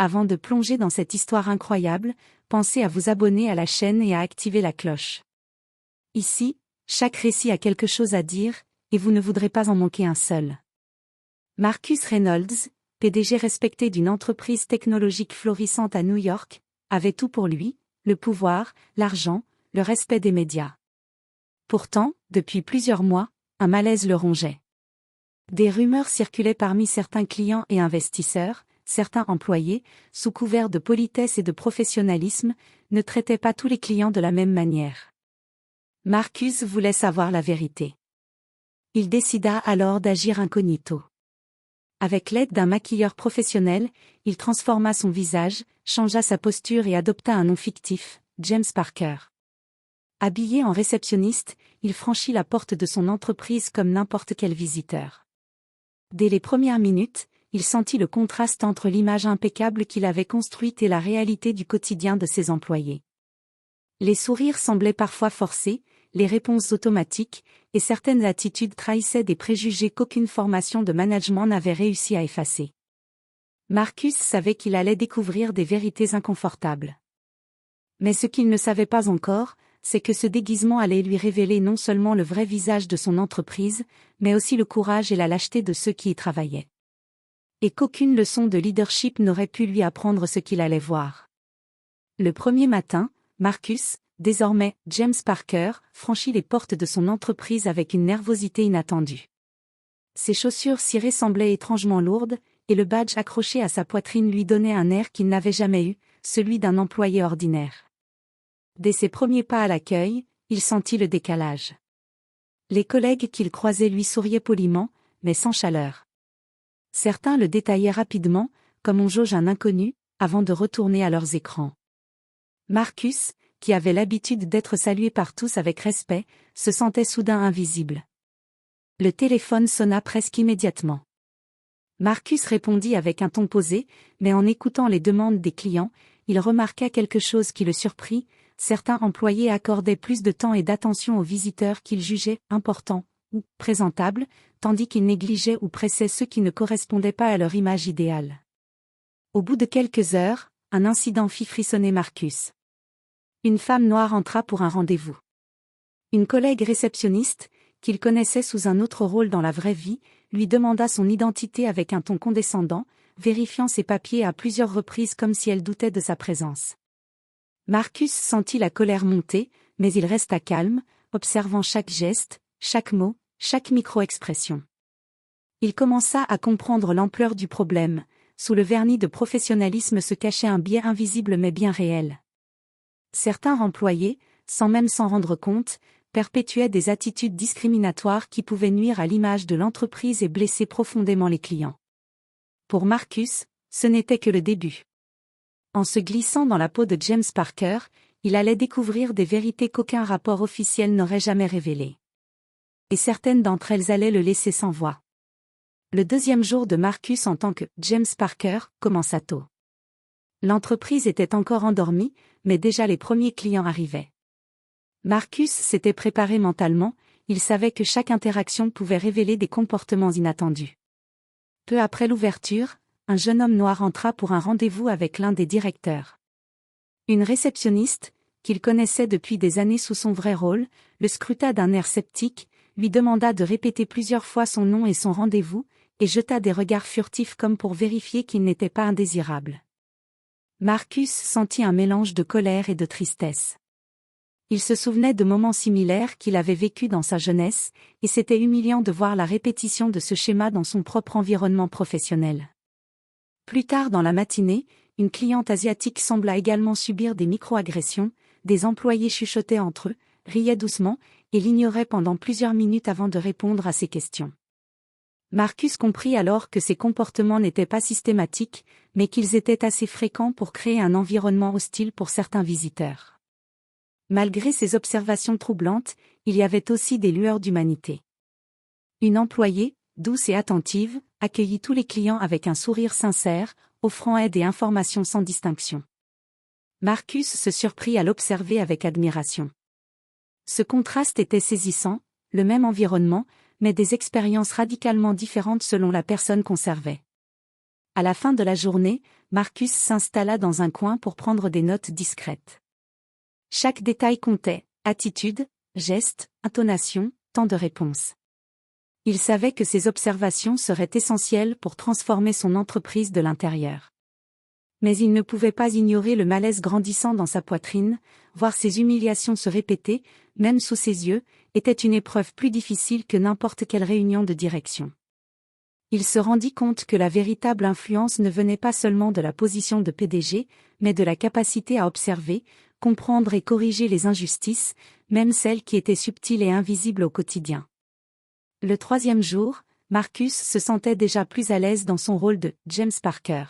Avant de plonger dans cette histoire incroyable, pensez à vous abonner à la chaîne et à activer la cloche. Ici, chaque récit a quelque chose à dire, et vous ne voudrez pas en manquer un seul. Marcus Reynolds, PDG respecté d'une entreprise technologique florissante à New York, avait tout pour lui, le pouvoir, l'argent, le respect des médias. Pourtant, depuis plusieurs mois, un malaise le rongeait. Des rumeurs circulaient parmi certains clients et investisseurs, certains employés, sous couvert de politesse et de professionnalisme, ne traitaient pas tous les clients de la même manière. Marcus voulait savoir la vérité. Il décida alors d'agir incognito. Avec l'aide d'un maquilleur professionnel, il transforma son visage, changea sa posture et adopta un nom fictif, James Parker. Habillé en réceptionniste, il franchit la porte de son entreprise comme n'importe quel visiteur. Dès les premières minutes, il sentit le contraste entre l'image impeccable qu'il avait construite et la réalité du quotidien de ses employés. Les sourires semblaient parfois forcés, les réponses automatiques, et certaines attitudes trahissaient des préjugés qu'aucune formation de management n'avait réussi à effacer. Marcus savait qu'il allait découvrir des vérités inconfortables. Mais ce qu'il ne savait pas encore, c'est que ce déguisement allait lui révéler non seulement le vrai visage de son entreprise, mais aussi le courage et la lâcheté de ceux qui y travaillaient. Et qu'aucune leçon de leadership n'aurait pu lui apprendre ce qu'il allait voir. Le premier matin, Marcus, désormais James Parker, franchit les portes de son entreprise avec une nervosité inattendue. Ses chaussures cirées semblaient étrangement lourdes, et le badge accroché à sa poitrine lui donnait un air qu'il n'avait jamais eu, celui d'un employé ordinaire. Dès ses premiers pas à l'accueil, il sentit le décalage. Les collègues qu'il croisait lui souriaient poliment, mais sans chaleur. Certains le détaillaient rapidement, comme on jauge un inconnu, avant de retourner à leurs écrans. Marcus, qui avait l'habitude d'être salué par tous avec respect, se sentait soudain invisible. Le téléphone sonna presque immédiatement. Marcus répondit avec un ton posé, mais en écoutant les demandes des clients, il remarqua quelque chose qui le surprit. Certains employés accordaient plus de temps et d'attention aux visiteurs qu'ils jugeaient importants ou présentables, tandis qu'ils négligeaient ou pressaient ceux qui ne correspondaient pas à leur image idéale. Au bout de quelques heures, un incident fit frissonner Marcus. Une femme noire entra pour un rendez-vous. Une collègue réceptionniste, qu'il connaissait sous un autre rôle dans la vraie vie, lui demanda son identité avec un ton condescendant, vérifiant ses papiers à plusieurs reprises comme si elle doutait de sa présence. Marcus sentit la colère monter, mais il resta calme, observant chaque geste, chaque mot, chaque micro-expression. Il commença à comprendre l'ampleur du problème. Sous le vernis de professionnalisme se cachait un biais invisible mais bien réel. Certains employés, sans même s'en rendre compte, perpétuaient des attitudes discriminatoires qui pouvaient nuire à l'image de l'entreprise et blesser profondément les clients. Pour Marcus, ce n'était que le début. En se glissant dans la peau de James Parker, il allait découvrir des vérités qu'aucun rapport officiel n'aurait jamais révélées. Et certaines d'entre elles allaient le laisser sans voix. Le deuxième jour de Marcus en tant que James Parker commença tôt. L'entreprise était encore endormie, mais déjà les premiers clients arrivaient. Marcus s'était préparé mentalement, il savait que chaque interaction pouvait révéler des comportements inattendus. Peu après l'ouverture, un jeune homme noir entra pour un rendez-vous avec l'un des directeurs. Une réceptionniste, qu'il connaissait depuis des années sous son vrai rôle, le scruta d'un air sceptique, lui demanda de répéter plusieurs fois son nom et son rendez-vous, et jeta des regards furtifs comme pour vérifier qu'il n'était pas indésirable. Marcus sentit un mélange de colère et de tristesse. Il se souvenait de moments similaires qu'il avait vécus dans sa jeunesse, et c'était humiliant de voir la répétition de ce schéma dans son propre environnement professionnel. Plus tard dans la matinée, une cliente asiatique sembla également subir des micro-agressions, des employés chuchotaient entre eux, riaient doucement, et l'ignoraient pendant plusieurs minutes avant de répondre à ses questions. Marcus comprit alors que ces comportements n'étaient pas systématiques, mais qu'ils étaient assez fréquents pour créer un environnement hostile pour certains visiteurs. Malgré ces observations troublantes, il y avait aussi des lueurs d'humanité. Une employée, douce et attentive, accueillit tous les clients avec un sourire sincère, offrant aide et informations sans distinction. Marcus se surprit à l'observer avec admiration. Ce contraste était saisissant, le même environnement, mais des expériences radicalement différentes selon la personne qu'on servait. À la fin de la journée, Marcus s'installa dans un coin pour prendre des notes discrètes. Chaque détail comptait, attitude, geste, intonation, temps de réponse. Il savait que ces observations seraient essentielles pour transformer son entreprise de l'intérieur. Mais il ne pouvait pas ignorer le malaise grandissant dans sa poitrine, voir ses humiliations se répéter, même sous ses yeux, était une épreuve plus difficile que n'importe quelle réunion de direction. Il se rendit compte que la véritable influence ne venait pas seulement de la position de PDG, mais de la capacité à observer, comprendre et corriger les injustices, même celles qui étaient subtiles et invisibles au quotidien. Le 3e jour, Marcus se sentait déjà plus à l'aise dans son rôle de James Parker.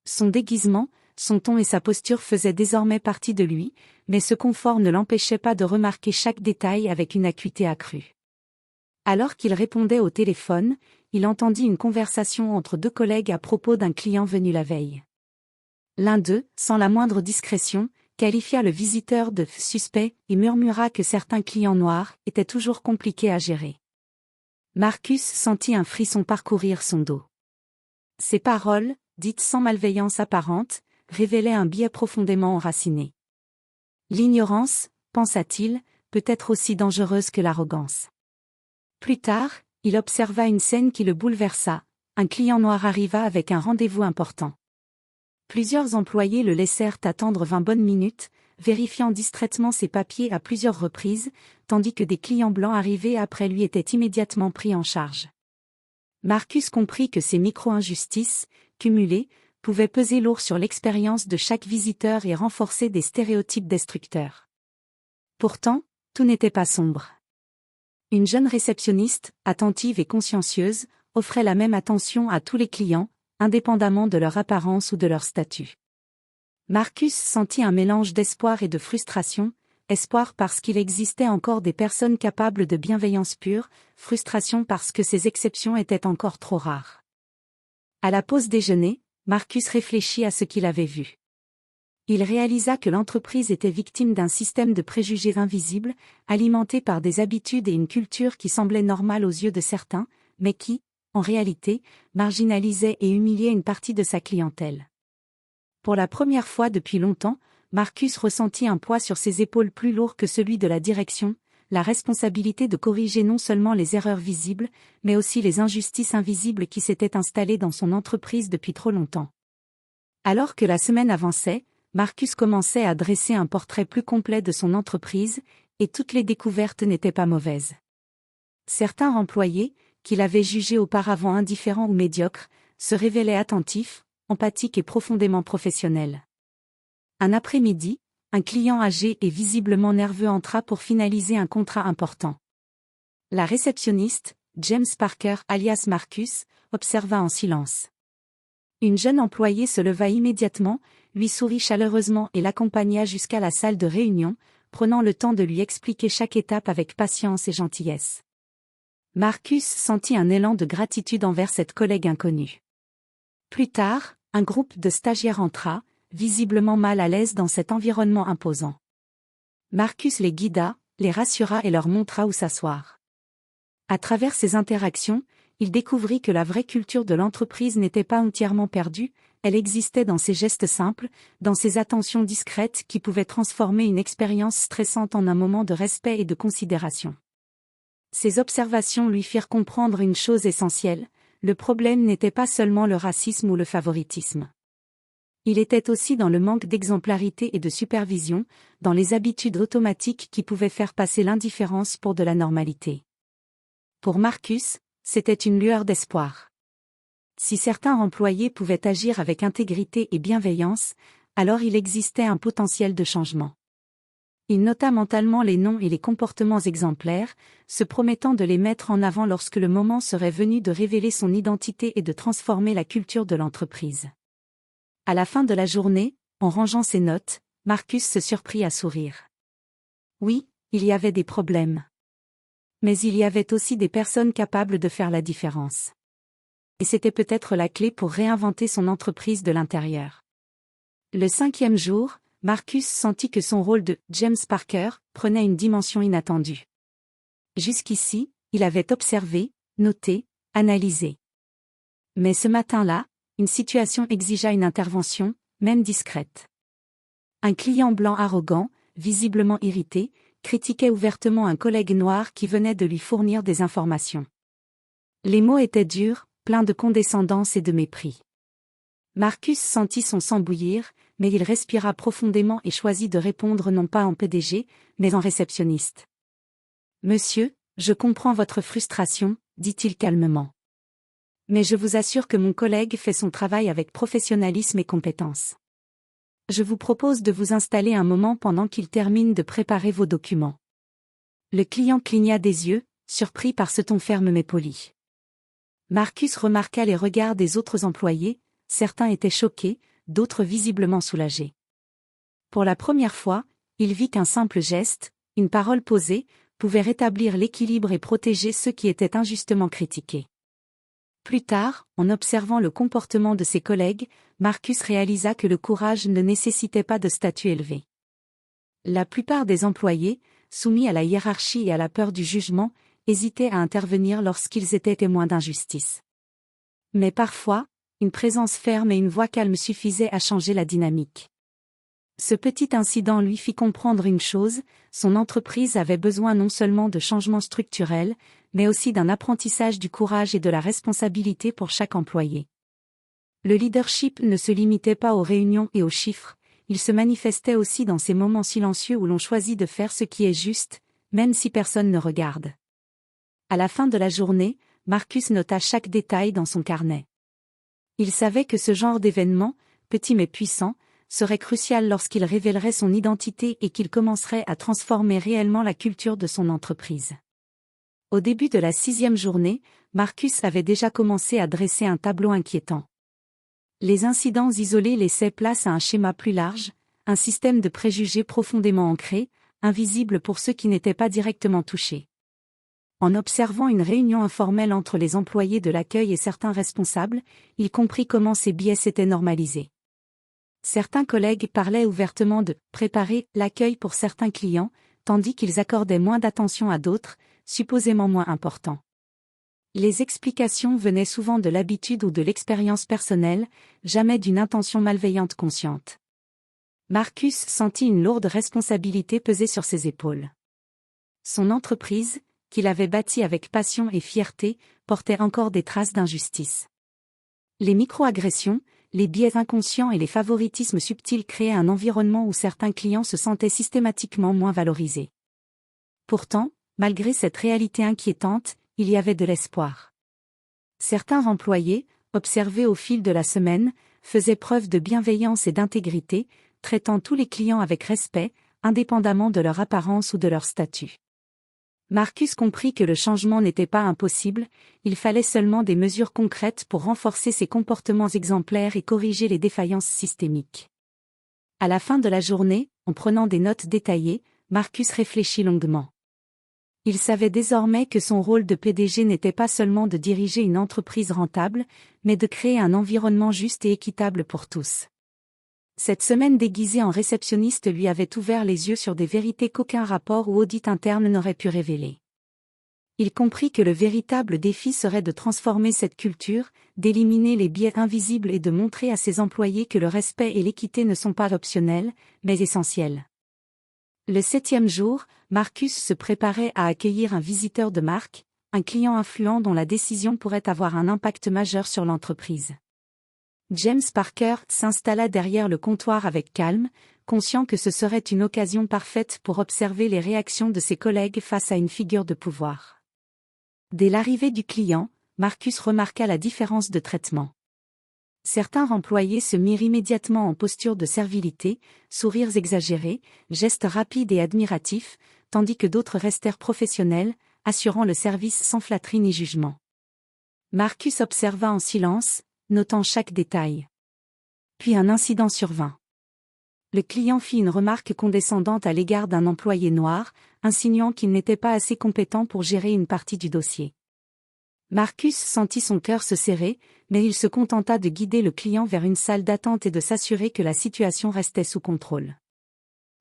Son déguisement, son ton et sa posture faisaient désormais partie de lui, mais ce confort ne l'empêchait pas de remarquer chaque détail avec une acuité accrue. Alors qu'il répondait au téléphone, il entendit une conversation entre 2 collègues à propos d'un client venu la veille. L'un d'eux, sans la moindre discrétion, qualifia le visiteur de « suspect » et murmura que certains clients noirs étaient toujours compliqués à gérer. Marcus sentit un frisson parcourir son dos. Ces paroles, dites sans malveillance apparente, révélaient un biais profondément enraciné. L'ignorance, pensa-t-il, peut être aussi dangereuse que l'arrogance. Plus tard, il observa une scène qui le bouleversa. Un client noir arriva avec un rendez-vous important. Plusieurs employés le laissèrent attendre 20 bonnes minutes, vérifiant distraitement ses papiers à plusieurs reprises, tandis que des clients blancs arrivés après lui étaient immédiatement pris en charge. Marcus comprit que ces micro-injustices, cumulées, pouvaient peser lourd sur l'expérience de chaque visiteur et renforcer des stéréotypes destructeurs. Pourtant, tout n'était pas sombre. Une jeune réceptionniste, attentive et consciencieuse, offrait la même attention à tous les clients, indépendamment de leur apparence ou de leur statut. Marcus sentit un mélange d'espoir et de frustration, espoir parce qu'il existait encore des personnes capables de bienveillance pure, frustration parce que ces exceptions étaient encore trop rares. À la pause déjeuner, Marcus réfléchit à ce qu'il avait vu. Il réalisa que l'entreprise était victime d'un système de préjugés invisibles, alimenté par des habitudes et une culture qui semblaient normales aux yeux de certains, mais qui, en réalité, marginalisaient et humiliaient une partie de sa clientèle. Pour la première fois depuis longtemps, Marcus ressentit un poids sur ses épaules plus lourd que celui de la direction, la responsabilité de corriger non seulement les erreurs visibles, mais aussi les injustices invisibles qui s'étaient installées dans son entreprise depuis trop longtemps. Alors que la semaine avançait, Marcus commençait à dresser un portrait plus complet de son entreprise, et toutes les découvertes n'étaient pas mauvaises. Certains employés, qu'il avait jugés auparavant indifférents ou médiocres, se révélaient attentifs, empathiques et profondément professionnels. Un après-midi, un client âgé et visiblement nerveux entra pour finaliser un contrat important. La réceptionniste, James Parker alias Marcus, observa en silence. Une jeune employée se leva immédiatement, lui sourit chaleureusement et l'accompagna jusqu'à la salle de réunion, prenant le temps de lui expliquer chaque étape avec patience et gentillesse. Marcus sentit un élan de gratitude envers cette collègue inconnue. Plus tard, un groupe de stagiaires entra, visiblement mal à l'aise dans cet environnement imposant. Marcus les guida, les rassura et leur montra où s'asseoir. À travers ces interactions, il découvrit que la vraie culture de l'entreprise n'était pas entièrement perdue, elle existait dans ces gestes simples, dans ces attentions discrètes qui pouvaient transformer une expérience stressante en un moment de respect et de considération. Ces observations lui firent comprendre une chose essentielle, le problème n'était pas seulement le racisme ou le favoritisme. Il était aussi dans le manque d'exemplarité et de supervision, dans les habitudes automatiques qui pouvaient faire passer l'indifférence pour de la normalité. Pour Marcus, c'était une lueur d'espoir. Si certains employés pouvaient agir avec intégrité et bienveillance, alors il existait un potentiel de changement. Il nota mentalement les noms et les comportements exemplaires, se promettant de les mettre en avant lorsque le moment serait venu de révéler son identité et de transformer la culture de l'entreprise. À la fin de la journée, en rangeant ses notes, Marcus se surprit à sourire. Oui, il y avait des problèmes. Mais il y avait aussi des personnes capables de faire la différence. Et c'était peut-être la clé pour réinventer son entreprise de l'intérieur. Le 5e jour, Marcus sentit que son rôle de James Parker prenait une dimension inattendue. Jusqu'ici, il avait observé, noté, analysé. Mais ce matin-là, une situation exigea une intervention, même discrète. Un client blanc arrogant, visiblement irrité, critiquait ouvertement un collègue noir qui venait de lui fournir des informations. Les mots étaient durs, pleins de condescendance et de mépris. Marcus sentit son sang bouillir, mais il respira profondément et choisit de répondre non pas en PDG, mais en réceptionniste. « Monsieur, je comprends votre frustration, » dit-il calmement. « Mais je vous assure que mon collègue fait son travail avec professionnalisme et compétence. Je vous propose de vous installer un moment pendant qu'il termine de préparer vos documents. » Le client cligna des yeux, surpris par ce ton ferme mais poli. Marcus remarqua les regards des autres employés, certains étaient choqués, d'autres visiblement soulagés. Pour la première fois, il vit qu'un simple geste, une parole posée, pouvait rétablir l'équilibre et protéger ceux qui étaient injustement critiqués. Plus tard, en observant le comportement de ses collègues, Marcus réalisa que le courage ne nécessitait pas de statut élevé. La plupart des employés, soumis à la hiérarchie et à la peur du jugement, hésitaient à intervenir lorsqu'ils étaient témoins d'injustice. Mais parfois, une présence ferme et une voix calme suffisaient à changer la dynamique. Ce petit incident lui fit comprendre une chose, son entreprise avait besoin non seulement de changements structurels, mais aussi d'un apprentissage du courage et de la responsabilité pour chaque employé. Le leadership ne se limitait pas aux réunions et aux chiffres, il se manifestait aussi dans ces moments silencieux où l'on choisit de faire ce qui est juste, même si personne ne regarde. À la fin de la journée, Marcus nota chaque détail dans son carnet. Il savait que ce genre d'événement, petit mais puissant, serait crucial lorsqu'il révélerait son identité et qu'il commencerait à transformer réellement la culture de son entreprise. Au début de la 6e journée, Marcus avait déjà commencé à dresser un tableau inquiétant. Les incidents isolés laissaient place à un schéma plus large, un système de préjugés profondément ancré, invisible pour ceux qui n'étaient pas directement touchés. En observant une réunion informelle entre les employés de l'accueil et certains responsables, il comprit comment ces biais s'étaient normalisés. Certains collègues parlaient ouvertement de « préparer l'accueil pour certains clients », tandis qu'ils accordaient moins d'attention à d'autres, supposément moins importants. Les explications venaient souvent de l'habitude ou de l'expérience personnelle, jamais d'une intention malveillante consciente. Marcus sentit une lourde responsabilité peser sur ses épaules. Son entreprise, qu'il avait bâtie avec passion et fierté, portait encore des traces d'injustice. Les micro-agressions, les biais inconscients et les favoritismes subtils créaient un environnement où certains clients se sentaient systématiquement moins valorisés. Pourtant, malgré cette réalité inquiétante, il y avait de l'espoir. Certains employés, observés au fil de la semaine, faisaient preuve de bienveillance et d'intégrité, traitant tous les clients avec respect, indépendamment de leur apparence ou de leur statut. Marcus comprit que le changement n'était pas impossible, il fallait seulement des mesures concrètes pour renforcer ces comportements exemplaires et corriger les défaillances systémiques. À la fin de la journée, en prenant des notes détaillées, Marcus réfléchit longuement. Il savait désormais que son rôle de PDG n'était pas seulement de diriger une entreprise rentable, mais de créer un environnement juste et équitable pour tous. Cette semaine déguisée en réceptionniste lui avait ouvert les yeux sur des vérités qu'aucun rapport ou audit interne n'aurait pu révéler. Il comprit que le véritable défi serait de transformer cette culture, d'éliminer les biais invisibles et de montrer à ses employés que le respect et l'équité ne sont pas optionnels, mais essentiels. Le 7e jour, Marcus se préparait à accueillir un visiteur de marque, un client influent dont la décision pourrait avoir un impact majeur sur l'entreprise. James Parker s'installa derrière le comptoir avec calme, conscient que ce serait une occasion parfaite pour observer les réactions de ses collègues face à une figure de pouvoir. Dès l'arrivée du client, Marcus remarqua la différence de traitement. Certains employés se mirent immédiatement en posture de servilité, sourires exagérés, gestes rapides et admiratifs, tandis que d'autres restèrent professionnels, assurant le service sans flatterie ni jugement. Marcus observa en silence, notant chaque détail. Puis un incident survint. Le client fit une remarque condescendante à l'égard d'un employé noir, insinuant qu'il n'était pas assez compétent pour gérer une partie du dossier. Marcus sentit son cœur se serrer, mais il se contenta de guider le client vers une salle d'attente et de s'assurer que la situation restait sous contrôle.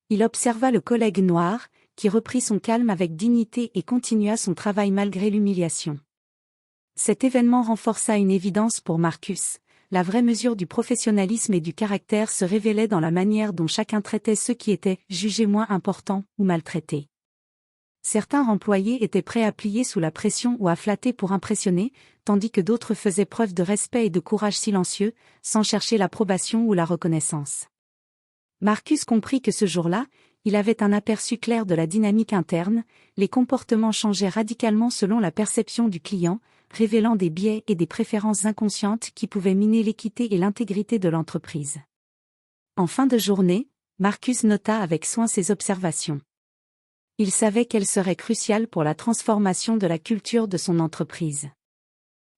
Il observa le collègue noir, qui reprit son calme avec dignité et continua son travail malgré l'humiliation. Cet événement renforça une évidence pour Marcus. la vraie mesure du professionnalisme et du caractère se révélait dans la manière dont chacun traitait ceux qui étaient jugés moins importants ou maltraités. Certains employés étaient prêts à plier sous la pression ou à flatter pour impressionner, tandis que d'autres faisaient preuve de respect et de courage silencieux, sans chercher l'approbation ou la reconnaissance. Marcus comprit que ce jour-là, il avait un aperçu clair de la dynamique interne, les comportements changeaient radicalement selon la perception du client, révélant des biais et des préférences inconscientes qui pouvaient miner l'équité et l'intégrité de l'entreprise. En fin de journée, Marcus nota avec soin ses observations. Il savait qu'elles seraient cruciales pour la transformation de la culture de son entreprise.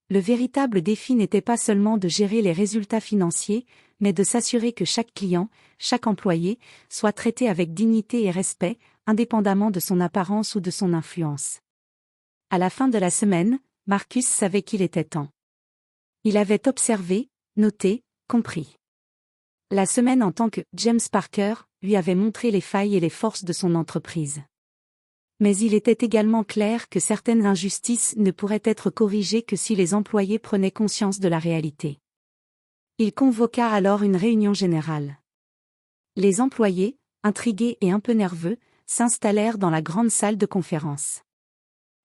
Le véritable défi n'était pas seulement de gérer les résultats financiers, mais de s'assurer que chaque client, chaque employé, soit traité avec dignité et respect, indépendamment de son apparence ou de son influence. À la fin de la semaine, Marcus savait qu'il était temps. Il avait observé, noté, compris. La semaine en tant que James Parker lui avait montré les failles et les forces de son entreprise. Mais il était également clair que certaines injustices ne pourraient être corrigées que si les employés prenaient conscience de la réalité. Il convoqua alors une réunion générale. Les employés, intrigués et un peu nerveux, s'installèrent dans la grande salle de conférence.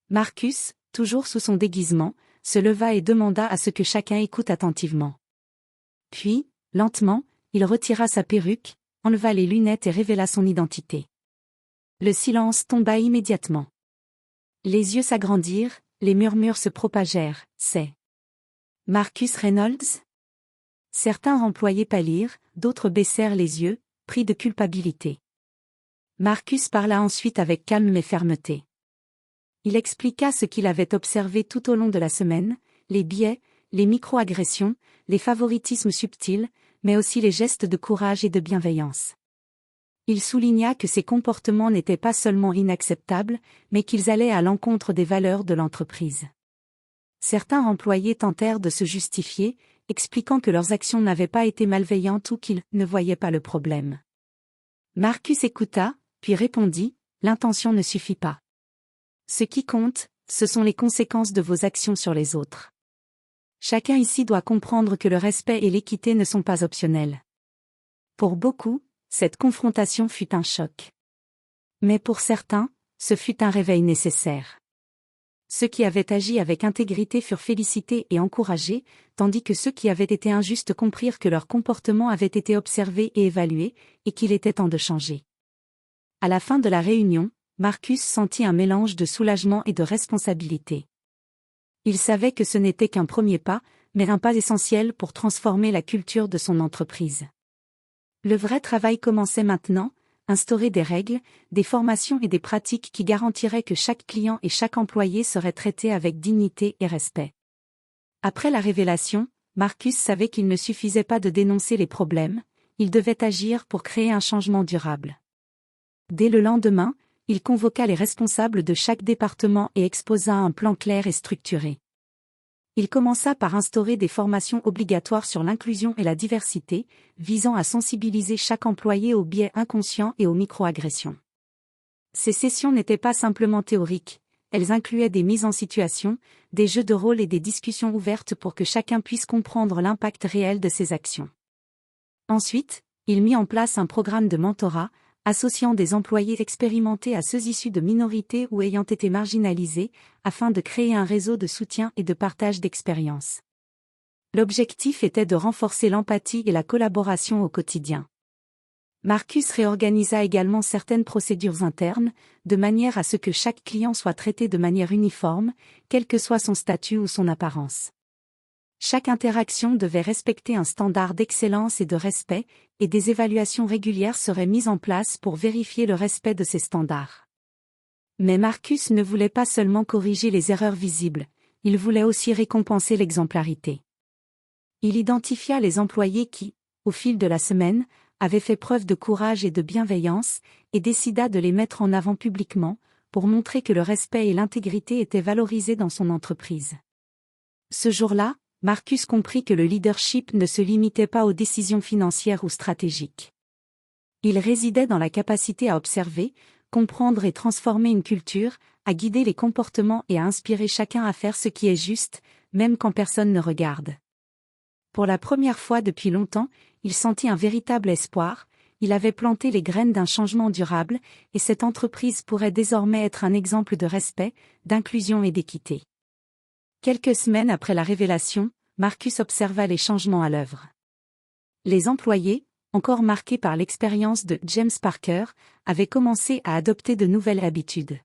Marcus, toujours sous son déguisement, se leva et demanda à ce que chacun écoute attentivement. Puis, lentement, il retira sa perruque, enleva les lunettes et révéla son identité. Le silence tomba immédiatement. Les yeux s'agrandirent, les murmures se propagèrent. C'est Marcus Reynolds? Certains employés pâlirent, d'autres baissèrent les yeux, pris de culpabilité. Marcus parla ensuite avec calme mais fermeté. Il expliqua ce qu'il avait observé tout au long de la semaine, les biais, les micro-agressions, les favoritismes subtils, mais aussi les gestes de courage et de bienveillance. Il souligna que ces comportements n'étaient pas seulement inacceptables, mais qu'ils allaient à l'encontre des valeurs de l'entreprise. Certains employés tentèrent de se justifier, expliquant que leurs actions n'avaient pas été malveillantes ou qu'ils ne voyaient pas le problème. Marcus écouta, puis répondit, « L'intention ne suffit pas. Ce qui compte, ce sont les conséquences de vos actions sur les autres. Chacun ici doit comprendre que le respect et l'équité ne sont pas optionnels. » Pour beaucoup, cette confrontation fut un choc. Mais pour certains, ce fut un réveil nécessaire. Ceux qui avaient agi avec intégrité furent félicités et encouragés, tandis que ceux qui avaient été injustes comprirent que leur comportement avait été observé et évalué, et qu'il était temps de changer. À la fin de la réunion, Marcus sentit un mélange de soulagement et de responsabilité. Il savait que ce n'était qu'un premier pas, mais un pas essentiel pour transformer la culture de son entreprise. Le vrai travail commençait maintenant, instaurer des règles, des formations et des pratiques qui garantiraient que chaque client et chaque employé seraient traités avec dignité et respect. Après la révélation, Marcus savait qu'il ne suffisait pas de dénoncer les problèmes, il devait agir pour créer un changement durable. Dès le lendemain, il convoqua les responsables de chaque département et exposa un plan clair et structuré. Il commença par instaurer des formations obligatoires sur l'inclusion et la diversité, visant à sensibiliser chaque employé aux biais inconscients et aux micro-agressions. Ces sessions n'étaient pas simplement théoriques, elles incluaient des mises en situation, des jeux de rôle et des discussions ouvertes pour que chacun puisse comprendre l'impact réel de ses actions. Ensuite, il mit en place un programme de mentorat, associant des employés expérimentés à ceux issus de minorités ou ayant été marginalisés, afin de créer un réseau de soutien et de partage d'expériences. L'objectif était de renforcer l'empathie et la collaboration au quotidien. Marcus réorganisa également certaines procédures internes, de manière à ce que chaque client soit traité de manière uniforme, quel que soit son statut ou son apparence. Chaque interaction devait respecter un standard d'excellence et de respect, et des évaluations régulières seraient mises en place pour vérifier le respect de ces standards. Mais Marcus ne voulait pas seulement corriger les erreurs visibles, il voulait aussi récompenser l'exemplarité. Il identifia les employés qui, au fil de la semaine, avaient fait preuve de courage et de bienveillance, et décida de les mettre en avant publiquement, pour montrer que le respect et l'intégrité étaient valorisés dans son entreprise. Ce jour-là, Marcus comprit que le leadership ne se limitait pas aux décisions financières ou stratégiques. Il résidait dans la capacité à observer, comprendre et transformer une culture, à guider les comportements et à inspirer chacun à faire ce qui est juste, même quand personne ne regarde. Pour la première fois depuis longtemps, il sentit un véritable espoir, il avait planté les graines d'un changement durable, et cette entreprise pourrait désormais être un exemple de respect, d'inclusion et d'équité. Quelques semaines après la révélation, Marcus observa les changements à l'œuvre. Les employés, encore marqués par l'expérience de James Parker, avaient commencé à adopter de nouvelles habitudes.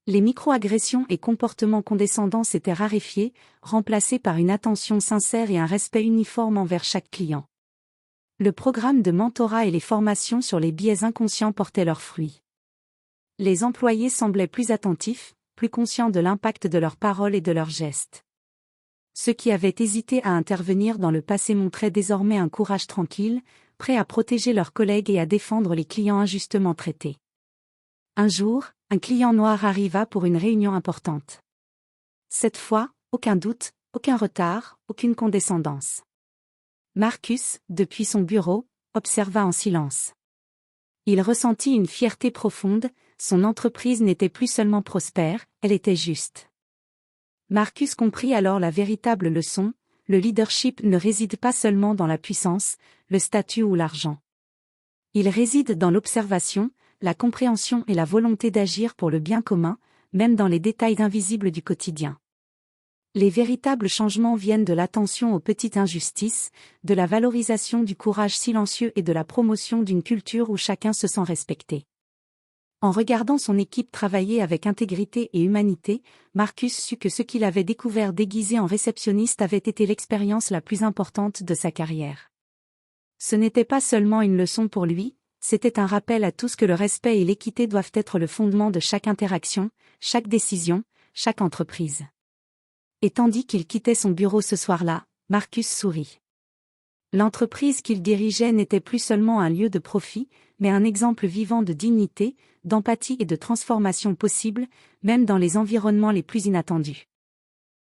Les micro-agressions et comportements condescendants s'étaient raréfiés, remplacés par une attention sincère et un respect uniforme envers chaque client. Le programme de mentorat et les formations sur les biais inconscients portaient leurs fruits. Les employés semblaient plus attentifs, plus conscients de l'impact de leurs paroles et de leurs gestes. Ceux qui avaient hésité à intervenir dans le passé montraient désormais un courage tranquille, prêt à protéger leurs collègues et à défendre les clients injustement traités. Un jour, un client noir arriva pour une réunion importante. Cette fois, aucun doute, aucun retard, aucune condescendance. Marcus, depuis son bureau, observa en silence. Il ressentit une fierté profonde, son entreprise n'était plus seulement prospère, elle était juste. Marcus comprit alors la véritable leçon, le leadership ne réside pas seulement dans la puissance, le statut ou l'argent. Il réside dans l'observation, la compréhension et la volonté d'agir pour le bien commun, même dans les détails invisibles du quotidien. Les véritables changements viennent de l'attention aux petites injustices, de la valorisation du courage silencieux et de la promotion d'une culture où chacun se sent respecté. En regardant son équipe travailler avec intégrité et humanité, Marcus sut que ce qu'il avait découvert déguisé en réceptionniste avait été l'expérience la plus importante de sa carrière. Ce n'était pas seulement une leçon pour lui, c'était un rappel à tous que le respect et l'équité doivent être le fondement de chaque interaction, chaque décision, chaque entreprise. Et tandis qu'il quittait son bureau ce soir-là, Marcus sourit. L'entreprise qu'il dirigeait n'était plus seulement un lieu de profit, mais un exemple vivant de dignité, d'empathie et de transformation possible, même dans les environnements les plus inattendus.